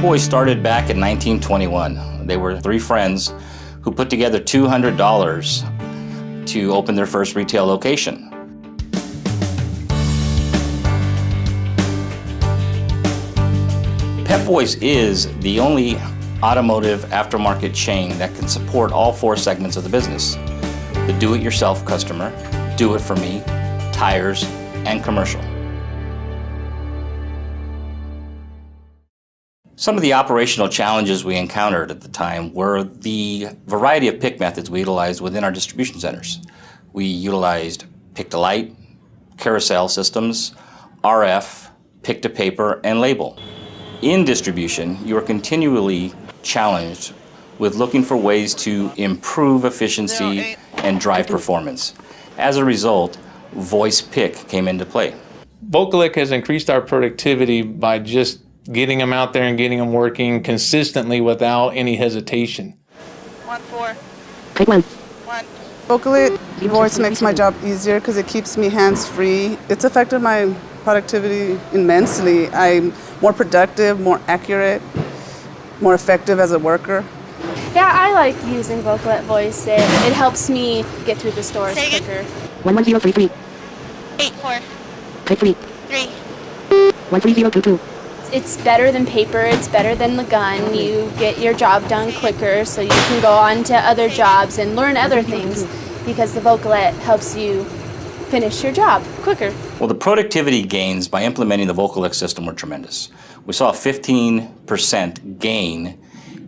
Boys started back in 1921. They were three friends who put together $200 to open their first retail location. PEP Boys is the only automotive aftermarket chain that can support all four segments of the business: the do-it-yourself customer, do it for me, tires, and commercial. Some of the operational challenges we encountered at the time were the variety of pick methods we utilized within our distribution centers. We utilized pick-to-light, carousel systems, RF, pick-to-paper, and label. In distribution, you are continually challenged with looking for ways to improve efficiency and drive performance. As a result, Voice Pick came into play. Vocollect has increased our productivity by just getting them out there and getting them working consistently without any hesitation. 1-4. Take one. 1. Vocollect Voice makes my job easier because it keeps me hands-free. It's affected my productivity immensely. I'm more productive, more accurate, more effective as a worker. Yeah, I like using Vocollect Voice. It helps me get through the stores quicker. 11033. 8-4. Type 3. 3. 13022. It's better than paper, it's better than the gun. You get your job done quicker so you can go on to other jobs and learn other things because the Vocollect helps you finish your job quicker. Well, the productivity gains by implementing the Vocollect system were tremendous. We saw a 15% gain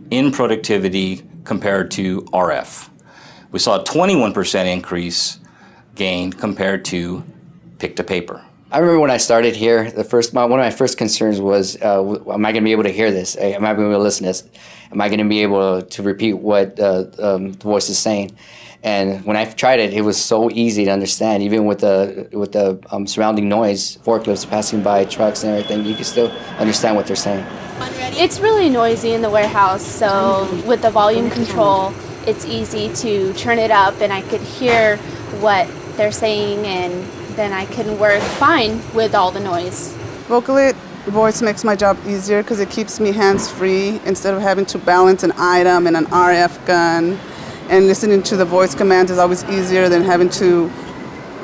in productivity compared to RF. We saw a 21% increase gain compared to pick-to-paper. I remember when I started here, one of my first concerns was, am I going to be able to hear this? Am I going to be able to listen to this? Am I going to be able to repeat what the voice is saying? And when I tried it, it was so easy to understand. Even with the surrounding noise, forklifts passing by, trucks and everything, you can still understand what they're saying. It's really noisy in the warehouse, so with the volume control, it's easy to turn it up and I could hear what they're saying, and then I can work fine with all the noise. Vocollect Voice makes my job easier because it keeps me hands-free instead of having to balance an item and an RF gun. And listening to the voice commands is always easier than having to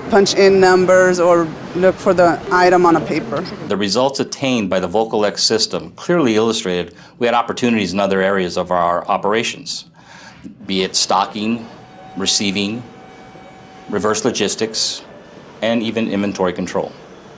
punch in numbers or look for the item on a paper. The results attained by the Vocollect system clearly illustrated we had opportunities in other areas of our operations, be it stocking, receiving, reverse logistics, and even inventory control.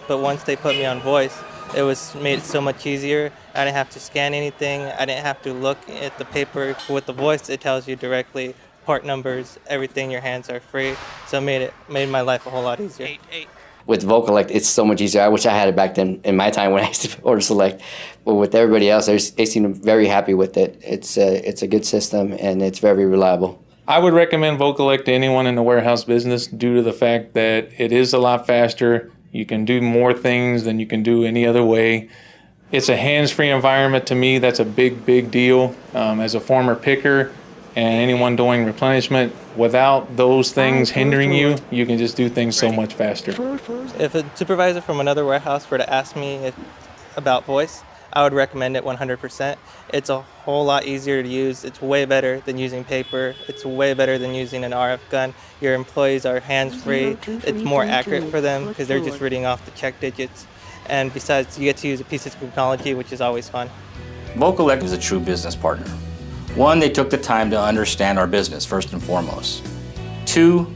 But once they put me on voice, it made it so much easier. I didn't have to scan anything. I didn't have to look at the paper. With the voice, it tells you directly part numbers, everything. Your hands are free. So it made my life a whole lot easier. 8. With Vocollect, it's so much easier. I wish I had it back then in my time when I used to order select. But with everybody else, they seem very happy with it. It's a good system and it's very reliable. I would recommend Vocollect to anyone in the warehouse business due to the fact that it is a lot faster. You can do more things than you can do any other way. It's a hands-free environment. To me, that's a big, big deal. As a former picker and anyone doing replenishment, without those things hindering you, you can just do things so much faster. If a supervisor from another warehouse were to ask me about voice, I would recommend it 100%. It's a whole lot easier to use. It's way better than using paper. It's way better than using an RF gun. Your employees are hands-free. It's more accurate for them because they're just reading off the check digits. And besides, you get to use a piece of technology, which is always fun. Vocollect is a true business partner. One, they took the time to understand our business, first and foremost. Two,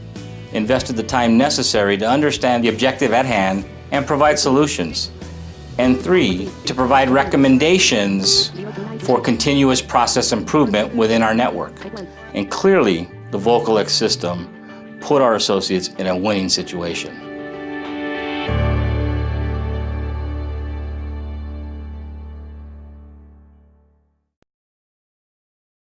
invested the time necessary to understand the objective at hand and provide solutions. And three, to provide recommendations for continuous process improvement within our network. And clearly, the Vocollect system put our associates in a winning situation.